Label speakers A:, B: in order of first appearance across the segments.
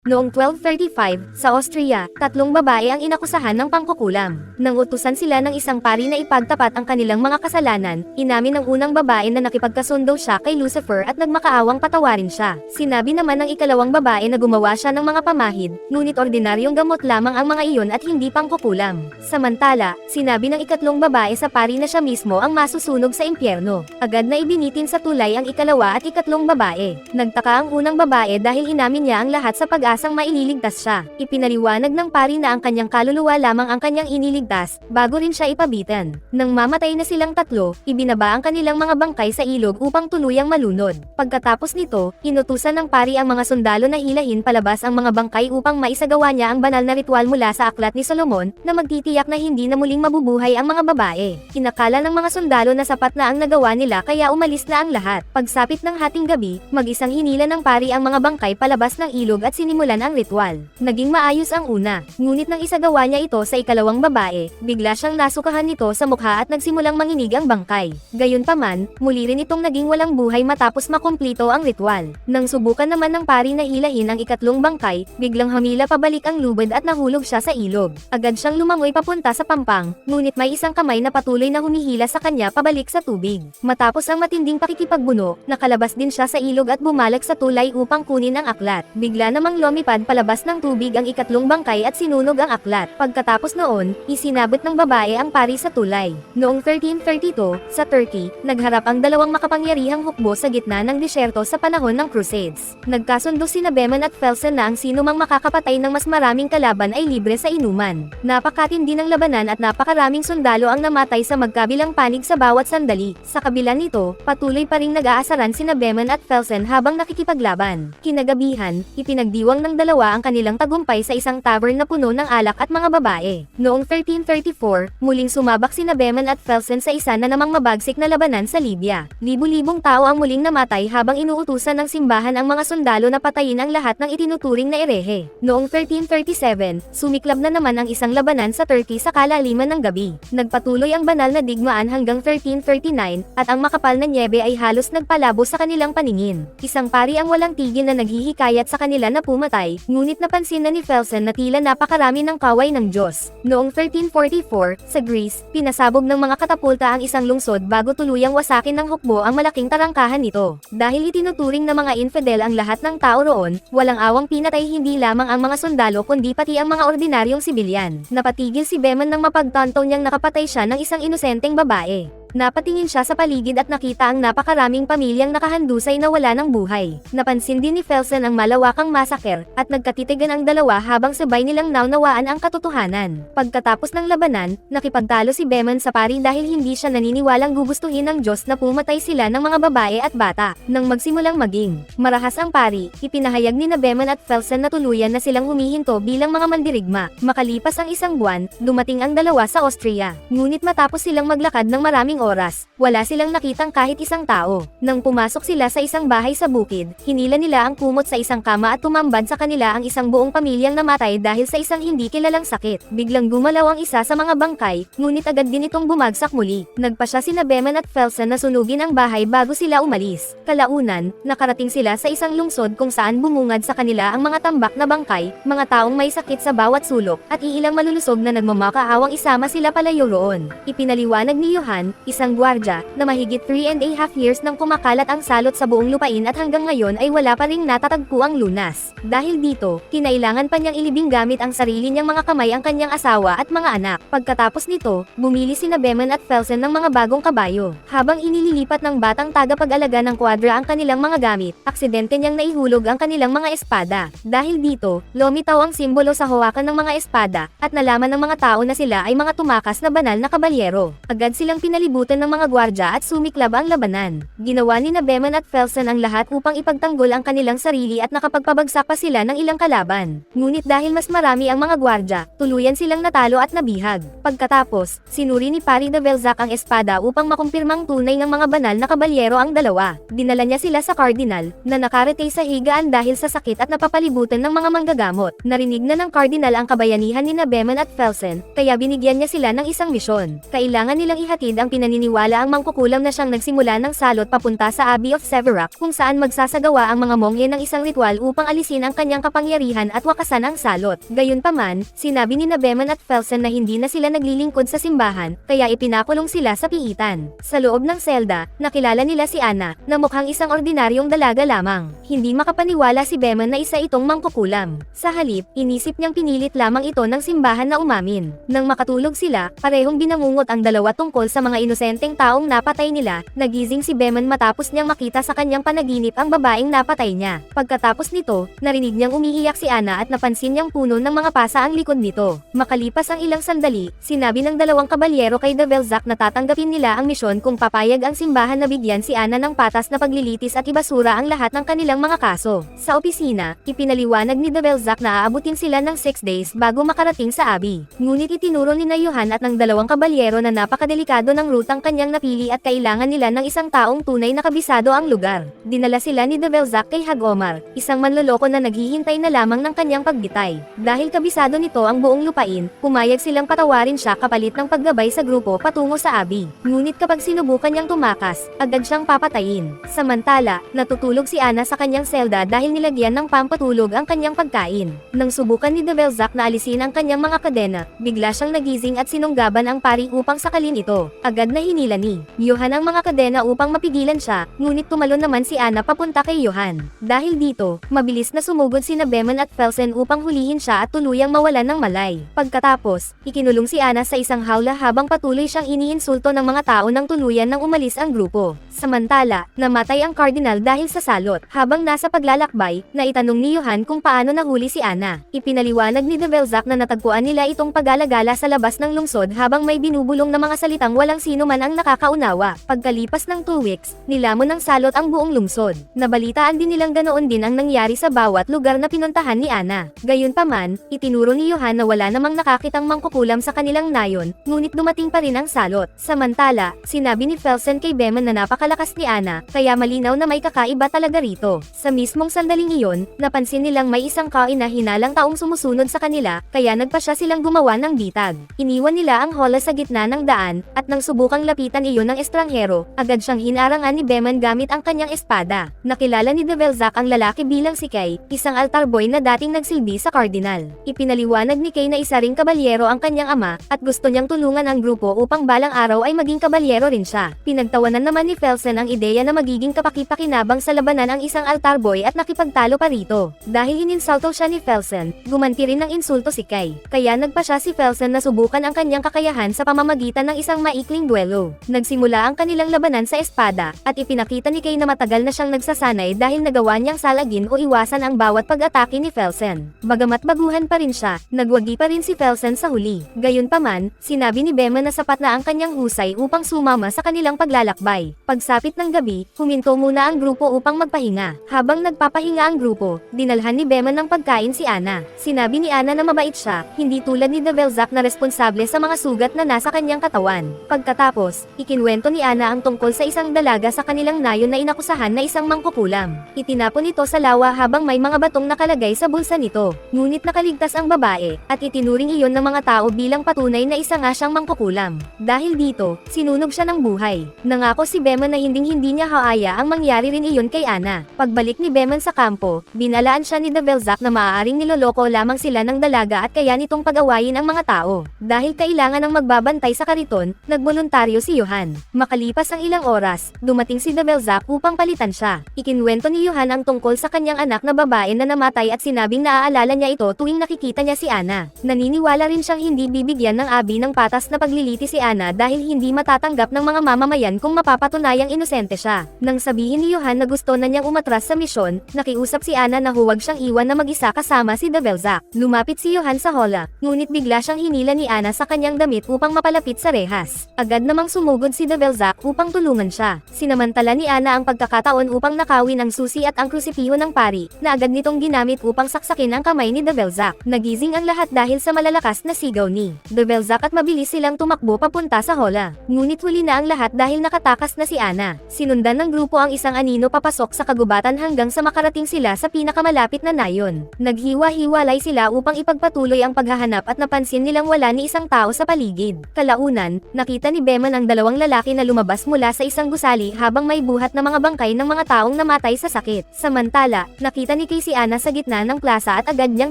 A: Noong 1235, sa Austria, 3 babae ang inakusahan ng pangkukulam. Nang utusan sila ng isang pari na ipagtapat ang kanilang mga kasalanan, inamin ng unang babae na nakipagkasundo siya kay Lucifer at nagmakaawang patawarin siya. Sinabi naman ng ikalawang babae na gumawa siya ng mga pamahid, ngunit ordinaryong gamot lamang ang mga iyon at hindi pangkukulam. Samantala, sinabi ng ikatlong babae sa pari na siya mismo ang masusunog sa impyerno. Agad na ibinitin sa tulay ang ikalawa at ikatlong babae. Nagtaka ang unang babae dahil inamin niya ang lahat sa pag-asang maililigtas siya. Ipinaliwanag ng pari na ang kanyang kaluluwa lamang ang kanyang iniligtas, bago rin siya ipabitan. Nang mamatay na silang tatlo, ibinaba ang kanilang mga bangkay sa ilog upang tuluyang malunod. Pagkatapos nito, inutusan ng pari ang mga sundalo na hilahin palabas ang mga bangkay upang maisagawa niya ang banal na ritual mula sa aklat ni Solomon, na magtitiyak na hindi na muling mabubuhay ang mga babae. Inakala ng mga sundalo na sapat na ang nagawa nila kaya umalis na ang lahat. Pagsapit ng hating gabi, mag-isang hinila ng pari ang mga bangkay palabas ng ilog at sinimulan ang ritual. Naging maayos ang una, ngunit nang isagawa niya ito sa ikalawang babae, bigla siyang nasukahan nito sa mukha at nagsimulang manginig ang bangkay. Gayunpaman, muli rin itong naging walang buhay matapos makumplito ang ritual. Nang subukan naman ng pari na hilahin ang ikatlong bangkay, biglang hamila pabalik ang lubid at nahulog siya sa ilog. Agad siyang lumangoy papunta sa pampang, ngunit may isang kamay na patuloy na humihila sa kanya pabalik sa tubig. Matapos ang matinding pakikipagbuno, nakalabas din siya sa ilog at bumalik sa tulay upang kunin ang aklat. Bigla namang lumipad palabas ng tubig ang ikatlong bangkay at sinunog ang aklat. Pagkatapos noon, isinabot ng babae ang pari sa tulay. Noong 1332, sa Turkey, nagharap ang dalawang makapangyarihang hukbo sa gitna ng disyerto sa panahon ng Crusades. Nagkasundo sina Behmen at Felsen na ang sinumang makakapatay ng mas maraming kalaban ay libre sa inuman. Napakatindi ng labanan at napakaraming sundalo ang namatay sa magkabilang panig sa bawat sandali. Sa kabila nito, patuloy pa ring nag-aasaran sina Behmen at Felsen habang nakikipaglaban. Kinagabihan, ipinagdiwang ng dalawa ang kanilang tagumpay sa isang tavern na puno ng alak at mga babae. Noong 1334, muling sumabak sina Behmen at Felsen sa isa na namang mabagsik na labanan sa Libya. Libu-libong tao ang muling namatay habang inuutusan ng simbahan ang mga sundalo na patayin ang lahat ng itinuturing na erehe. Noong 1337, sumiklab na naman ang isang labanan sa Turkey sa kalaliman ng gabi. Nagpatuloy ang banal na digmaan hanggang 1339, at ang makapal na nyebe ay halos nagpalabo sa kanilang paningin. Isang pari ang walang tigil na naghihikayat sa kanila na pumatay, ngunit napansin na ni Felsen na tila napakarami ng kaway ng Diyos. Noong 1344, sa Greece, pinasabog ng mga katapulta ang isang lungsod bago tuluyang wasakin ng hukbo ang malaking tarangkahan nito. Dahil itinuturing na mga infidel ang lahat ng tao roon, walang awang pinatay hindi lamang ang mga sundalo kundi pati ang mga ordinaryong sibilyan. Napatigil si Behmen nang mapagtanto niyang nakapatay siya ng isang inosenteng babae. Napatingin siya sa paligid at nakita ang napakaraming pamilyang nakahandusay na wala ng buhay. Napansin din ni Felsen ang malawakang masaker, at nagkatitigan ang dalawa habang sabay nilang naunawaan ang katotohanan. Pagkatapos ng labanan, nakipagtalo si Behmen sa pari dahil hindi siya naniniwalang gugustuhin ng Diyos na pumatay sila ng mga babae at bata. Nang magsimulang maging marahas ang pari, ipinahayag ni Behmen at Felsen na tuluyan na silang humihinto bilang mga mandirigma. Makalipas ang isang buwan, dumating ang dalawa sa Austria. Ngunit matapos silang maglakad ng maraming oras, wala silang nakitang kahit isang tao. Nang pumasok sila sa isang bahay sa bukid, hinila nila ang kumot sa isang kama at tumambad sa kanila ang isang buong pamilyang namatay dahil sa isang hindi kilalang sakit. Biglang gumalaw ang isa sa mga bangkay, ngunit agad din itong bumagsak muli. Nagpasya sina Behmen at Felsen na sunugin ang bahay bago sila umalis. Kalaunan, nakarating sila sa isang lungsod kung saan bumungad sa kanila ang mga tambak na bangkay, mga taong may sakit sa bawat sulok, at iilang malulusog na nagmamakaawang isama sila palayo roon. Ipinaliwanag ni Johann, isang gwardya, na mahigit 3.5 years nang kumakalat ang salot sa buong lupain at hanggang ngayon ay wala pa ring natatagpo ang lunas. Dahil dito, kinailangan pa niyang ilibing gamit ang sarili niyang mga kamay ang kanyang asawa at mga anak. Pagkatapos nito, bumili sina Behmen at Felsen ng mga bagong kabayo. Habang inililipat ng batang tagapag-alaga ng kwadra ang kanilang mga gamit, aksidente niyang naihulog ang kanilang mga espada. Dahil dito, lumitaw ang simbolo sa hawakan ng mga espada, at nalaman ng mga tao na sila ay mga tumakas na banal na kabalyero. Agad silang pinalibutan ng mga gwardya at sumiklab ang labanan. Ginawa ni Behmen at Felsen ang lahat upang ipagtanggol ang kanilang sarili at nakapagpabagsak pa sila ng ilang kalaban. Ngunit dahil mas marami ang mga gwardya, tuluyan silang natalo at nabihag. Pagkatapos, sinuri ni Pari de Velzac ang espada upang makumpirmang tunay ng mga banal na kabalyero ang dalawa. Dinala niya sila sa kardinal, na nakarete sa higaan dahil sa sakit at napapalibutan ng mga manggagamot. Narinig na ng kardinal ang kabayanihan ni Behmen at Felsen, kaya binigyan niya sila ng isang misyon. Kailangan nilang ihatid ang pinaniniwalaan Naniniwala ang mangkukulam na siyang nagsimula ng salot papunta sa Abbey of Severac kung saan magsasagawa ang mga monghe ng isang ritual upang alisin ang kanyang kapangyarihan at wakasan ang salot. Gayunpaman, sinabi ni Beman at Felsen na hindi na sila naglilingkod sa simbahan, kaya ipinakulong sila sa piitan. Sa loob ng selda, nakilala nila si Anna, na mukhang isang ordinaryong dalaga lamang. Hindi makapaniwala si Beman na isa itong mangkukulam. Sa halip, inisip niyang pinilit lamang ito ng simbahan na umamin. Nang makatulog sila, parehong binangungot ang dalawa tungkol sa mga inosenteng taong napatay nila. Nagising si Beman matapos niyang makita sa kanyang panaginip ang babaeng napatay niya. Pagkatapos nito, narinig niyang umiiyak si Anna at napansin niyang puno ng mga pasa ang likod nito. Makalipas ang ilang sandali, sinabi ng dalawang kabalyero kay de Velzac na tatanggapin nila ang misyon kung papayag ang simbahan na bigyan si Anna ng patas na paglilitis at ibasura ang lahat ng kanilang mga kaso. Sa opisina, ipinaliwanag ni de Velzac na aabutin sila ng 6 days bago makarating sa Abbey. Ngunit itinuro ni Johan at ng dalawang kabalyero na napakadelikado ng rutang kanyang napili at kailangan nila ng isang taong tunay na kabisado ang lugar. Dinala sila ni de Velzac kay Hagomar, isang manloloko na naghihintay na lamang ng kanyang pagbitay. Dahil kabisado nito ang buong lupain, pumayag silang patawarin siya kapalit ng paggabay sa grupo patungo sa Abbey. Ngunit kapag sinubukan niyang tumakas, agad siyang papatayin. Samantala, natutulog si Anna sa kanyang selda dahil nilagyan ng pampatulog ang kanyang pagkain. Nang subukan ni de Velzac na alisin ang kanyang mga kadena, bigla siyang nagising at sinunggaban ang pari upang sakalin ito. Agad na hinila ni Johan ang mga kadena upang mapigilan siya, ngunit tumalon naman si Anna papunta kay Johan. Dahil dito, mabilis na sumugod sina Beman at Felsen upang hulihin siya at tuluyang mawalan ng malay. Pagkatapos, ikinulong si Anna sa isang hawla habang patuloy siyang iniinsulto ng mga tao nang tuluyan nang umalis ang grupo. Samantala, namatay ang Cardinal dahil sa salot. Habang nasa paglalakbay, naitanong ni Johan kung paano nahuli si Anna. Ipinaliwanag ni de Velzac na natagpuan nila itong pag-alagala sa labas ng lungsod habang may binubulong na mga salitang walang sino man ang nakakaunawa. Pagkalipas ng 2 weeks, nilamon ng salot ang buong lungsod. Nabalitaan din nilang ganoon din ang nangyari sa bawat lugar na pinuntahan ni Anna. Gayunpaman, itinuro ni Johan na wala namang nakakitang mangkukulam sa kanilang nayon, ngunit dumating pa rin ang salot. Samantala, sinabi ni Felsen kay Beman na napakalakas ni Anna, kaya malinaw na may kakaiba talaga rito. Sa mismong sandaling iyon, napansin nilang may isang kaina-hinalang taong sumusunod sa kanila, kaya nagpasya silang gumawa ng bitag. Iniwan nila ang hola sa gitna ng daan, at nang subukang lapitan iyon ng estranghero, agad siyang hinarangan ni Beman gamit ang kanyang espada. Nakilala ni de Velzac ang lalaki bilang si Kay, isang altar boy na dating nagsilbi sa Cardinal. Ipinaliwanag ni Kay na isa ring kabalyero ang kanyang ama, at gusto niyang tulungan ang grupo upang balang araw ay maging kabalyero rin siya. Pinagtawanan naman ni Felsen ang ideya na magiging kapaki-pakinabang sa labanan ang isang altar boy at nakipagtalo pa rito. Dahil ininsulto siya ni Felsen, gumanti rin ng insulto si Kay. Kaya nagpasya si Felsen na subukan ang kanyang kakayahan sa pamamagitan ng isang maikling duelo. Nagsimula ang kanilang labanan sa espada, at ipinakita ni Kay na matagal na siyang nagsasanay dahil nagawa niyang salagin o iwasan ang bawat pag-atake ni Felsen. Bagamat baguhan pa rin siya, nagwagi pa rin si Felsen sa huli. Gayunpaman, sinabi ni Beman na sapat na ang kanyang husay upang sumama sa kanilang paglalakbay. Pagsapit ng gabi, huminto muna ang grupo upang magpahinga. Habang nagpapahinga ang grupo, dinalhan ni Beman ng pagkain si Anna. Sinabi ni Anna na mabait siya, hindi tulad ni de Velzac na responsable sa mga sugat na nasa kanyang katawan. Pagkatapos, ikinwento ni Anna ang tungkol sa isang dalaga sa kanilang nayon na inakusahan na isang mangkukulam. Itinapon ito sa lawa habang may mga batong nakalagay sa bulsa nito. Ngunit nakaligtas ang babae, at itinuring iyon ng mga tao bilang patunay na isa nga siyang mangkukulam. Dahil dito, sinunog siya ng buhay. Nangako si Beman na hinding-hindi niya haaya ang mangyari rin iyon kay Anna. Pagbalik ni Beman sa kampo, binalaan siya ni de Velzac na maaaring niloloko lamang sila ng dalaga at kaya nitong pag-awayin ang mga tao. Dahil kailangan ng magbabantay sa kariton, nagboluntaryo si Johan. Makalipas ang ilang oras, dumating si de Velzac upang palitan siya. Ikinwento ni Johan ang tungkol sa kanyang anak na babae na namatay at sinabing naaalala niya ito tuwing nakikita niya si Anna. Naniniwala rin siyang hindi bibigyan ng Abbey ng patas na pagliliti si Anna dahil hindi matatanggap ng mga mamamayan kung mapapatunayang inosente siya. Nang sabihin ni Johan na gusto na niyang umatras sa misyon, nakiusap si Anna na huwag siyang iwan na mag-isa kasama si de Velzac. Lumapit si Johan sa hola, ngunit bigla siyang hinila ni Anna sa kanyang damit upang mapalapit sa rehas. Agad namang sumugod si de Velzac upang tulungan siya. Sinamantala ni Anna ang pagkakataon upang nakawin ang susi at ang krusipiho ng pari, na agad nitong ginamit upang saksakin ang kamay ni de Velzac. Nagising ang lahat dahil sa malalakas na sigaw ni de Velzac at mabilis silang tumakbo papunta sa hola. Ngunit huli na ang lahat dahil nakatakas na si Anna. Sinundan ng grupo ang isang anino papasok sa kagubatan hanggang sa makarating sila sa pinakamalapit na nayon. Naghiwa-hiwalay sila upang ipagpatuloy ang paghahanap at napansin nilang wala ni isang tao sa paligid. Kalaunan, nakita ni Beman ang dalawang lalaki na lumabas mula sa isang gusali habang may buhat na mga bangkay ng mga taong namatay sa sakit. Samantala, nakita ni Kay si Ana sa gitna ng plaza at agad niyang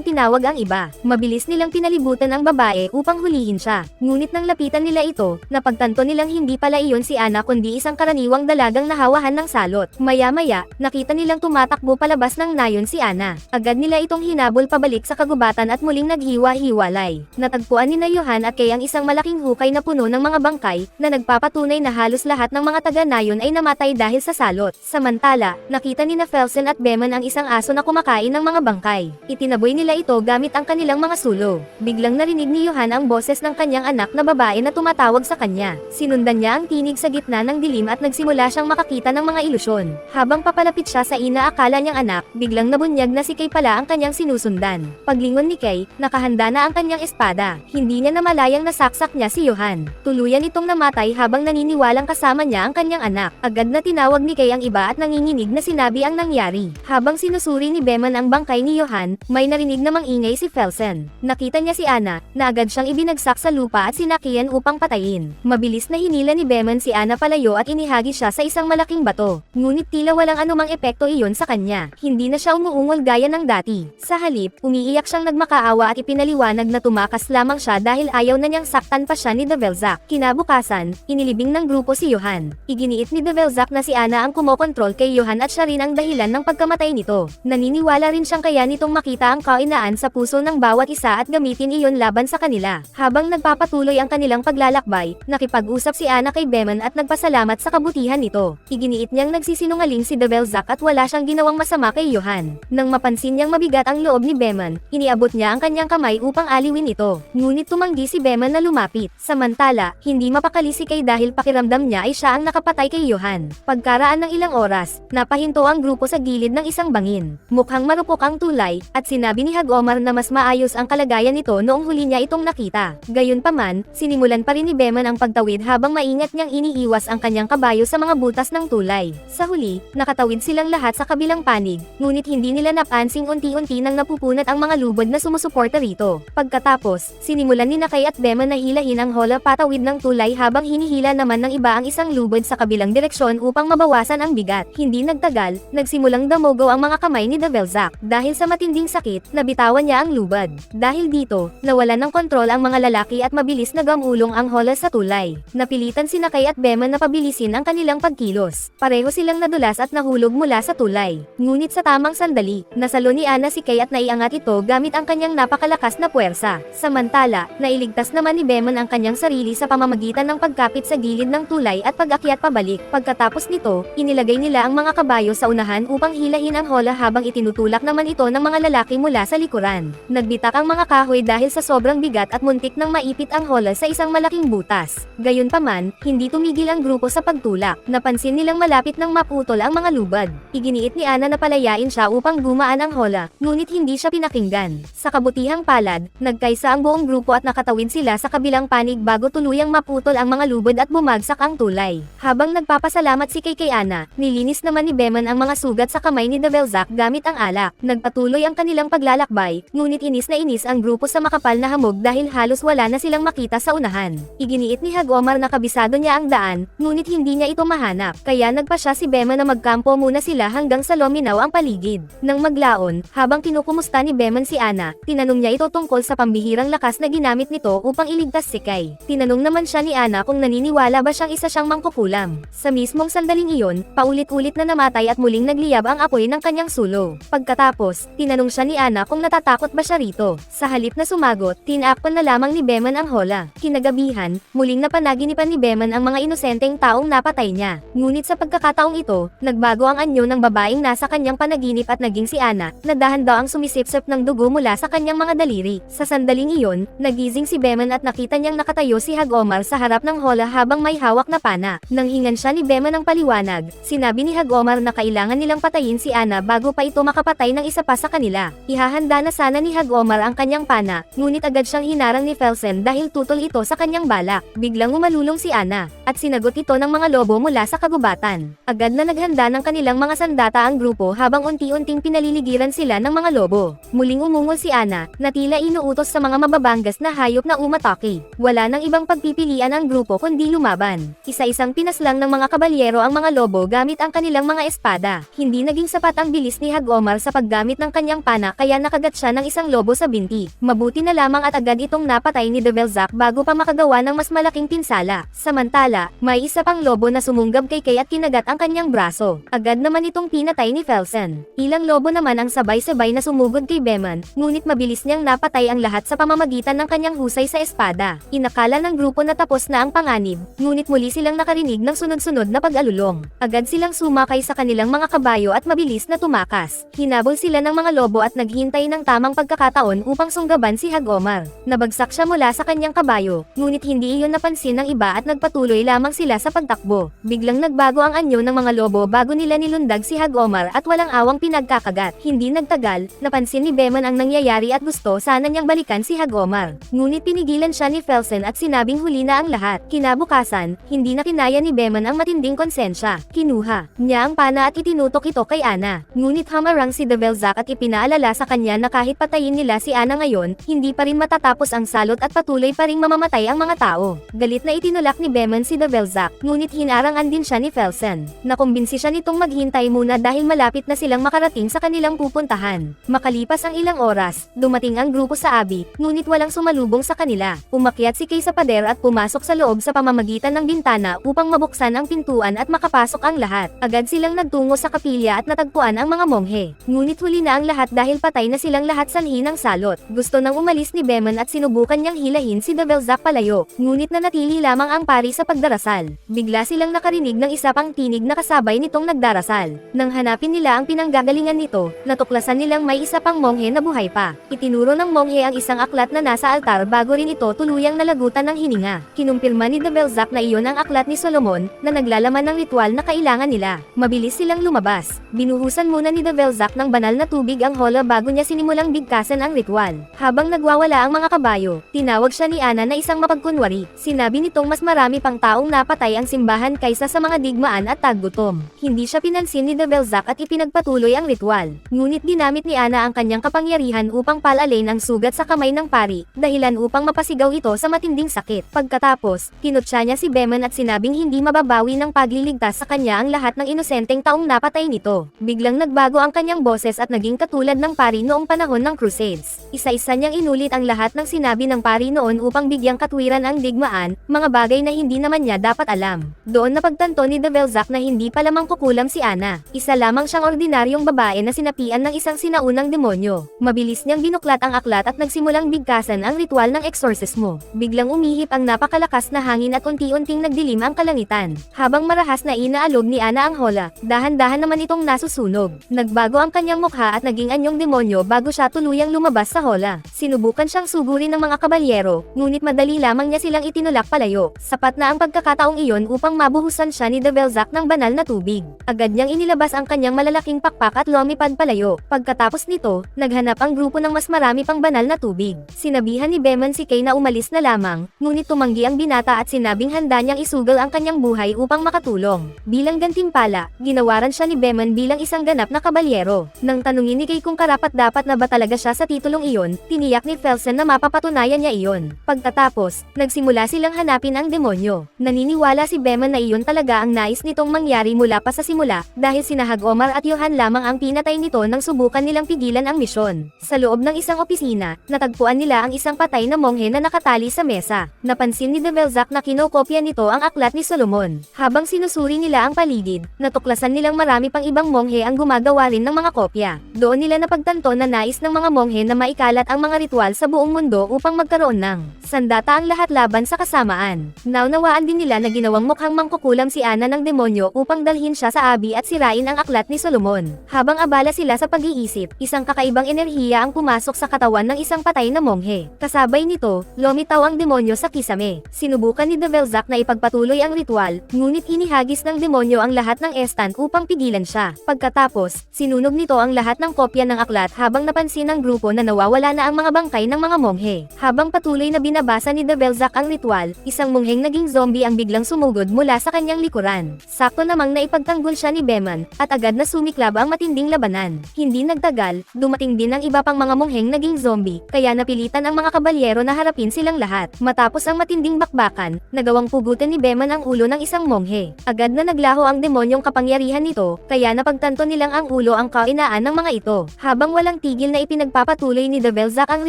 A: tinawag ang iba. Mabilis nilang pinalibutan ang babae upang hulihin siya. Ngunit nang lapitan nila ito, napagtanto nilang hindi pala iyon si Ana kundi isang karaniwang dalagang nahawahan ng salot. Maya-maya, nakita nilang tumatakbo palabas ng nayon si Ana. Agad nila itong hinabol pabalik sa kagubatan at muling naghiwa-hiwalay. Natagpuan ni Johan at Kay ang isang malaking hukay na puno ng mga bangkay na nagpapatunay na halos lahat ng mga taga-nayon ay namatay dahil sa salot. Samantala, nakita ni Felsen at Beman ang isang aso na kumakain ng mga bangkay. Itinaboy nila ito gamit ang kanilang mga sulo. Biglang narinig ni Johan ang boses ng kanyang anak na babae na tumatawag sa kanya. Sinundan niya ang tinig sa gitna ng dilim at nagsimula siyang makakita ng mga ilusyon. Habang papalapit siya sa inaakala niyang anak, biglang nabunyag na si Kay pala ang kanyang sinusundan. Paglingon ni Kay, nakahanda na ang kanyang espada. Hindi niya namalayang nasaksak niya si Johan. Tuluyan itong namatay habang naniniwalang kasama niya ang kanyang anak. Agad na tinawag ni Kay ang iba at nanginginig na sinabi ang nangyari. Habang sinusuri ni Beman ang bangkay ni Johan, may narinig namang ingay si Felsen. Nakita niya si Ana, na agad siyang ibinagsak sa lupa at sinakian upang patayin. Mabilis na hinila ni Beman si Ana palayo at inihagi siya sa isang malaking bato. Ngunit tila walang anumang epekto iyon sa kanya. Hindi na siya umuungol gaya ng dati. Sa halip, umiiyak siyang nagmakaawa at ipinaliwanag na tumakas lamang siya dahil ayaw na niyang saktan pa siya ni Develzak. Kinabukasan, inilibing ng grupo si Johan. Iginiit ni Develzak na si Ana ang kumokontrol kay Johan at siya rin ang dahilan ng pagkamatay nito. Naniniwala rin siyang kaya nitong makita ang kainaan sa puso ng bawat isa at gamitin iyon laban sa kanila. Habang nagpapatuloy ang kanilang paglalakbay, nakipag-usap si Ana kay Beman at nagpasalamat sa kabutihan nito. Iginiit niyang nagsisinungaling si Develzak at wala siyang ginawang masama kay Johan. Nang mapansin niyang mabigat ang loob ni Beman, iniabot niya ang kanyang kamay upang aliwin ito. Ngunit tumanggi si Beman na lumapit. Samantala, hindi mapakali si Kay dahil pakiramdam niya ay siya ang nakapatay kay Johan. Pagkaraan ng ilang oras, napahinto ang grupo sa gilid ng isang bangin. Mukhang marupok ang tulay, at sinabi ni Hagomar na mas maayos ang kalagayan nito noong huli niya itong nakita. Gayunpaman, sinimulan pa rin ni Beman ang pagtawid habang maingat niyang iniiwas ang kanyang kabayo sa mga butas ng tulay. Sa huli, nakatawid silang lahat sa kabilang panig, ngunit hindi nila napansing unti-unti nang napupunat ang mga lubod na sumusuporta rito. Pagkatapos, sinimulan ni Kay at Beman na hilahin ang hola patawid ng tulay habang hinihila naman ng iba ang isang lubod sa kabilang direksyon upang mabawasan ang bigat. Hindi nagtagal, nagsimulang damogaw ang mga kamay ni Develzak. Dahil sa matinding sakit, nabitawan niya ang lubad. Dahil dito, nawalan ng kontrol ang mga lalaki at mabilis na gamulong ang hola sa tulay. Napilitan si Kay at Beman na pabilisin ang kanilang pagkilos. Pareho silang nadulas at nahulog mula sa tulay. Ngunit sa tamang sandali, nasalo ni Ana si Kay at naiangat ito gamit ang kanyang napakalakas na puwersa. Samantala, nailigtas naman ni Beman ang kanyang sarili sa pamamagitan ng pagkapit sa gilid ng tulay at pag-akyat pabalik. Pagkatapos nito, inilagay nila ang mga kabayo sa unahan upang hilahin ang hola habang itinutulak naman ito ng mga lalaki mula sa likuran. Nagbitak ang mga kahoy dahil sa sobrang bigat at muntik nang maipit ang hola sa isang malaking butas. Gayunpaman, hindi tumigil ang grupo sa pagtulak. Napansin nilang malapit nang maputol ang mga lubad. Iginiit ni Ana na palayain siya upang gumaan ang hola, ngunit hindi siya pinakinggan. Sa kabutihang palad, nagkaisa ang buong grupo at nakatawid sila sa kabilang panig bago tuluyang maputol ang mga lubod at bumagsak ang tulay. Habang nagpapasalamat si Kay kay Ana, nilinis naman ni Beman ang mga sugat sa kamay ni Develzak gamit ang alak. Nagpatuloy ang kanilang paglalakbay, ngunit inis na inis ang grupo sa makapal na hamog dahil halos wala na silang makita sa unahan. Iginiit ni Hagomar na kabisado niya ang daan, ngunit hindi niya ito mahanap, kaya nagpa siya si Beman na magkampo muna sila hanggang sa luminaw ang paligid. Nang maglaon, habang kinukumusta ni Beman si Ana, tinanong niya ito tungkol sa pambihirang lakas na ginamit nito upang iligtas si Kay. Tinanong naman siya ni Ana kung naniniwala ba siyang isa siyang mangkukulam. Sa mismong sandaling iyon, paulit-ulit na namatay at muling nagliyab ang apoy ng kanyang sulo. Pagkatapos, tinanong siya ni Ana kung natatakot ba siya rito. Sa halip na sumagot, tinakpan na lamang ni Beman ang hola. Kinagabihan, muling napanaginipan ni Beman ang mga inosenteng taong napatay niya. Ngunit sa pagkakataong ito, nagbago ang anyo ng babaeng nasa kanyang panaginip at naging si Ana, na dahan daw ang sumisipsip ng dugo mula sa kanyang mga daliri. Sa sandaling iyon, nagising si Beman at nakita niyang nakatayo si Hagomar sa harap ng hola habang may hawak na pana. Nang hingan siya ni Beman ng paliwanag, sinabi ni Hagomar na kailangan nilang patayin si Ana bago pa ito makapatay ng isa pa sa kanila. Ihahanda na sana ni Hagomar ang kanyang pana, ngunit agad siyang hinarang ni Felsen dahil tutol ito sa kanyang balak. Biglang umalulong si Ana, at sinagot ito ng mga lobo mula sa kagubatan. Agad na naghanda ng kanilang mga sandata ang grupo habang unti-unting pinaliligiran sila ng mga lobo. Muling umungol si Ana, na tila inuutos sa mga mababanggas na hayop na umatake. Wala nang ibang pagpipilian ang grupo kundi lumaban. Isa-isang pinaslang ng mga kabalyero ang mga lobo gamit ang kanilang mga espada. Hindi naging sapat ang bilis ni Hagomar sa paggamit ng kanyang pana kaya nakagat siya ng isang lobo sa binti. Mabuti na lamang at agad itong napatay ni Develzac bago pa makagawa ng mas malaking pinsala. Samantala, may isa pang lobo na sumunggab kay Kay at kinagat ang kanyang braso. Agad naman itong pinatay ni Felsen. Ilang lobo naman ang sabay-sabay na sumugod kay Beman, ngunit mabilis niyang napatay ang lahat sa pamamagitan ng kanyang husay sa espada. Inakala ng grupo na tapos na ang panganib, ngunit muli silang nakarinig ng sunod-sunod na pag-alulong. Agad silang sumakay sa kanilang mga kabayo at mabilis na tumakas. Hinabol sila ng mga lobo at naghintay ng tamang pagkakataon upang sunggaban si Hagomar. Nabagsak siya mula sa kanyang kabayo, ngunit hindi iyon napansin ng iba at nagpatuloy lamang sila sa pagtakbo. Biglang nagbago ang anyo ng mga lobo bago nila nilundag si Hagomar at walang awang pinagkakagat. Hindi nagtagal, napansin ni Beman ang nangyayari at gusto sana niyang balikan si Hagomar. Ngunit pinigilan siya ni Felsen at sinabing huli na ang lahat. Kinabukasan, hindi na kinaya ni Beman ang matinding konsensya. Kinuha niya ang pana at itinutok ito kay Ana. Ngunit hamarang si Develzac at ipinaalala sa kanya na kahit patayin nila si Ana ngayon, hindi pa rin matatapos ang salot at patuloy pa ring mamamatay ang mga tao. Galit na itinulak ni Beman si Develzac, ngunit hinarangan din siya ni Felsen. Nakumbinsi siya nitong maghintay muna dahil malapit na silang makarating sa kanilang pupuntahan. Makalipas ang ilang oras, dumating ang grupo sa Abi, ngunit walang sumalubong sa kanila. Umakyat si Kay sa pader at pumasok sa loob sa pamamagitan ng bintana upang mabuksan ang pintuan at makapasok ang lahat. Agad silang nagtungo sa kapilya at natagpuan ang mga monghe. Ngunit huli na ang lahat dahil patay na silang lahat sanhi ng salot. Gusto nang umalis ni Beman at sinubukan niyang hilahin si Develzac palayo, ngunit nanatili lamang ang pari sa pagdarasal. Bigla silang nakarinig ng isa pang tinig na kasabay nitong nagdarasal. Nang hanapin nila ang pinanggagalingan nito, natuklasan nilang may isa pang monghe na buhay pa. Itinuro ng monghe ang isang aklat na nasa altar bago rin ito tuluyang nalagutan ng hininga. Kinumpirma ni Develzac na iyon ang aklat ni Solomon na naglalaman ng ritual na kailangan nila. Mabilis silang lumabas. Binuhusan muna ni Develzac ng banal na tubig ang hola bago niya sinimulang bigkasan ang ritual. Habang nagwawala ang mga kabayo, tinawag siya ni Ana na isang mapagkunwari. Sinabi nitong mas marami pang taong napatay ang simbahan kaysa sa mga digmaan at taggutom. Hindi siya pinansin ni Develzac at ipinagpatuloy ang ritual. Ngunit ginamit ni Ana ang kanyang kapangyarihan upang palalin ang sugat sa kamay ng pari, dahilan upang mapasigaw ito sa matinding sakit. Pagkatapos, kinutya niya si Beman at sinabing hindi mababawi ng pagliligtas sa kanya ang lahat ng inosenteng taong napatay nito. Biglang nagbago ang kanyang boses at naging katulad ng pari noong panahon ng Crusades. Isa-isa niyang inulit ang lahat ng sinabi ng pari noon upang bigyang katwiran ang digmaan, mga bagay na hindi naman niya dapat alam. Doon napagtanto ni Develzac na hindi pala mangkukulam si Ana. Isa lamang siyang ordinaryong babae na sinapian ng isang sinaunang demonyo. Mabilis niyang binuklat ang aklat at nagsimulang bigkasan ang ritual ng eksorsismo. Biglang umihip ang napakalakas na hangin at unti-unting nagdilim ang kalangitan. Habang marahas na inaalog ni Ana ang hola, dahan-dahan naman itong nasusunog. Nagbago ang kanyang mukha at naging anyong demonyo bago siya tuluyang lumabas sa hola. Sinubukan siyang sugurin ng mga kabalyero, ngunit madali lamang niya silang itinulak palayo. Sapat na ang pagkakataong iyon upang mabuhusan siya ni Develzac ng banal na tubig. Agad niyang inilabas ang kanyang malalaking pakpak at lumipad palayo. Pagkatapos nito, naghanap ang grupo ng mas marami pang banal na tubig. Sinabihan ni Beman si Kay na umalis na lamang, ngunit tumanggi ang binata at sinabing handa niyang isugal ang kanyang buhay upang makatulong. Bilang gantimpala, ginawaran siya ni Beman bilang isang ganap na kabalyero. Nang tanungin ni Kay kung karapat-dapat na ba talaga siya sa titulong iyon, tiniyak ni Felsen na mapapatunayan niya iyon. Pagkatapos, nagsimula silang hanapin ang demonyo. Naniniwala si Beman na iyon talaga ang nais nitong mangyari mula pa sa simula, dahil sina Hagomar at Johan lamang ang pinatay nito nang subukan nilang pigilan ang misyon. Sa loob ng isang opisina, natagpuan nila ang isang patay na monghe na nakatali sa mesa. Napansin ni Develzac na kinokopya nito ang aklat ni Solomon. Habang sinusuri nila ang paligid, natuklasan nilang marami pang ibang monghe ang gumagawa rin ng mga kopya. Doon nila napagtanto na nais ng mga monghe na maikalat ang mga ritual sa buong mundo upang magkaroon ng sandata ang lahat laban sa kasamaan. Naunawaan din nila na ginawang mukhang mangkukulam si Ana ng demonyo upang dalhin siya sa Abi at sirain ang aklat ni Solomon. Habang abala sila sa pag-iisip, isang kakaibang enerhiya ang pumasok sa katawan ng isang patay na monghe. Kasabay nito, lumitaw ang demonyo sa kisame. Sinubukan ni Develzac na ipagpatuloy ang ritual, ngunit inihagis ng demonyo ang lahat ng estan upang pigilan siya. Pagkatapos, sinunog nito ang lahat ng kopya ng aklat habang napansin ng grupo na nawawala na ang mga bangkay ng mga monghe. Habang patuloy na binabasa ni Develzac ang ritual, isang mongheng naging zombie ang biglang sumugod mula sa kanyang likuran. Sakto namang naipagtanggol siya ni Beman, at agad na sumiklab ang matinding labanan. Hindi nagtagal, dumating din ang iba pang mga mongheng naging zombie, kaya napilitan ang mga kabalyero na harapin silang lahat. Matapos ang matinding bakbakan, hawakan, nagawang pugutin ni Beman ang ulo ng isang monghe. Agad na naglaho ang demonyong kapangyarihan nito, kaya napagtanto nilang ang ulo ang kainaan ng mga ito. Habang walang tigil na ipinagpapatuloy ni Dvořák ang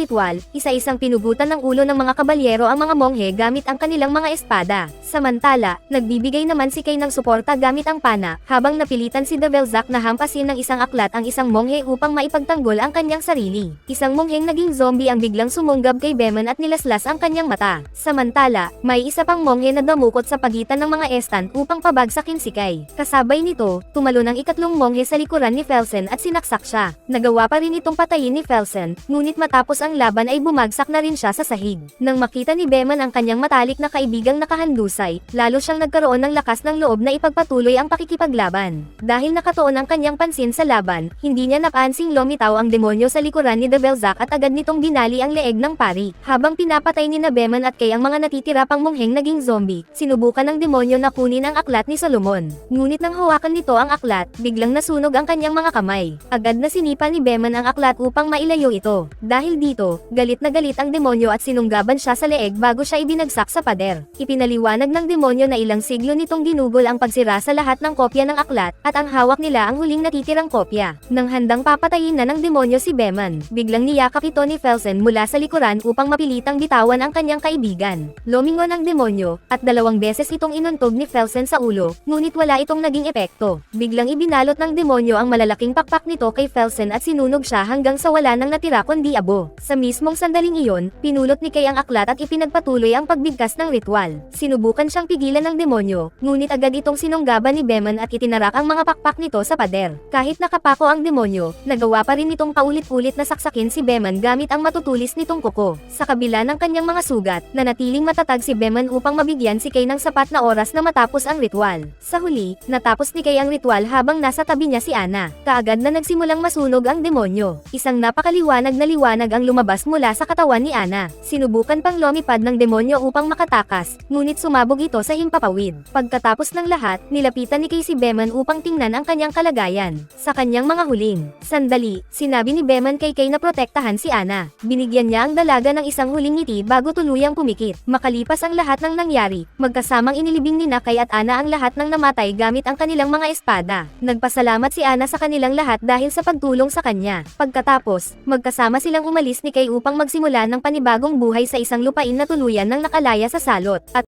A: ritual, isa-isang pinugutan ng ulo ng mga kabalyero ang mga monghe gamit ang kanilang mga espada. Samantala, nagbibigay naman si Kay ng suporta gamit ang pana, habang napilitan si Dvořák na hampasin ng isang aklat ang isang monghe upang maipagtanggol ang kanyang sarili. Isang mongheng naging zombie ang biglang sumunggab kay Beman at nilaslas ang kanyang mata. Samantala, may isa pang monghe na dumukot sa pagitan ng mga estan upang pabagsakin si Kay. Kasabay nito, tumalon ang ikatlong monghe sa likuran ni Felsen at sinaksak siya. Nagawa pa rin itong patayin ni Felsen, ngunit matapos ang laban ay bumagsak na rin siya sa sahig. Nang makita ni Beman ang kanyang matalik na kaibigang nakahandusay, lalo siyang nagkaroon ng lakas ng loob na ipagpatuloy ang pakikipaglaban. Dahil nakatuon ang kanyang pansin sa laban, hindi niya napansing lumitaw ang demonyo sa likuran ni Dvořák at agad nitong binali ang leeg ng pari. Habang pinapatay ni Beman at Kay ang mga natitira pang mongheng naging zombie, sinubukan ng demonyo na kunin ang aklat ni Solomon. Ngunit nang hawakan nito ang aklat, biglang nasunog ang kanyang mga kamay. Agad na sinipa ni Beman ang aklat upang mailayo ito. Dahil dito, galit na galit ang demonyo at sinunggaban siya sa leeg bago siya ibinagsak sa pader. Ipinaliwanag ng demonyo na ilang siglo nitong ginugol ang pagsira sa lahat ng kopya ng aklat, at ang hawak nila ang huling natitirang kopya. Nang handang papatayin na ng demonyo si Beman, biglang niyakap ito ni Felsen mula sa likuran upang mapilitang bitawan ang kanyang kaibigan. Lumingon ang demonyo, at 2 beses itong inuntog ni Felsen sa ulo, ngunit wala itong naging epekto. Biglang ibinalot ng demonyo ang malalaking pakpak nito kay Felsen at sinunog siya hanggang sa wala nang natira kundi abo. Sa mismong sandaling iyon, pinulot ni Kay ang aklat at ipinagpatuloy ang pagbigkas ng ritual. Sinubukan siyang pigilan ng demonyo, ngunit agad itong sinunggaban ni Beman at itinarak ang mga pakpak nito sa pader. Kahit nakapako ang demonyo, nagawa pa rin itong paulit-ulit na saksakin si Beman gamit ang matutulis nitong kuko. Sa kabila ng kanyang mga sugat, nanatiling matatag si Beman upang mabigyan si Kay ng sapat na oras na matapos ang ritual. Sa huli, natapos ni Kay ang ritual habang nasa tabi niya si Ana. Kaagad na nagsimulang masunog ang demonyo. Isang napakaliwanag na liwanag ang lumabas mula sa katawan ni Ana. Sinubukan pang lumipad ng demonyo upang makatakas, ngunit sumabog ito sa himpapawid. Pagkatapos ng lahat, nilapitan ni Kay si Beman upang tingnan ang kanyang kalagayan. Sa kanyang mga huling sandali, sinabi ni Beman kay Kay na protektahan si Ana. Binigyan niya ang dalaga ng isang huling ngiti bago tuluyang pumikit. Makalipas ang lahat ng nangyari, magkasamang inilibing ni Kay at Ana ang lahat ng namatay gamit ang kanilang mga espada. Nagpasalamat si Ana sa kanilang lahat dahil sa pagtulong sa kanya. Pagkatapos, magkasama silang umalis ni Kay upang magsimula ng panibagong buhay sa isang lupain na tuluyan ng nakalaya sa salot. At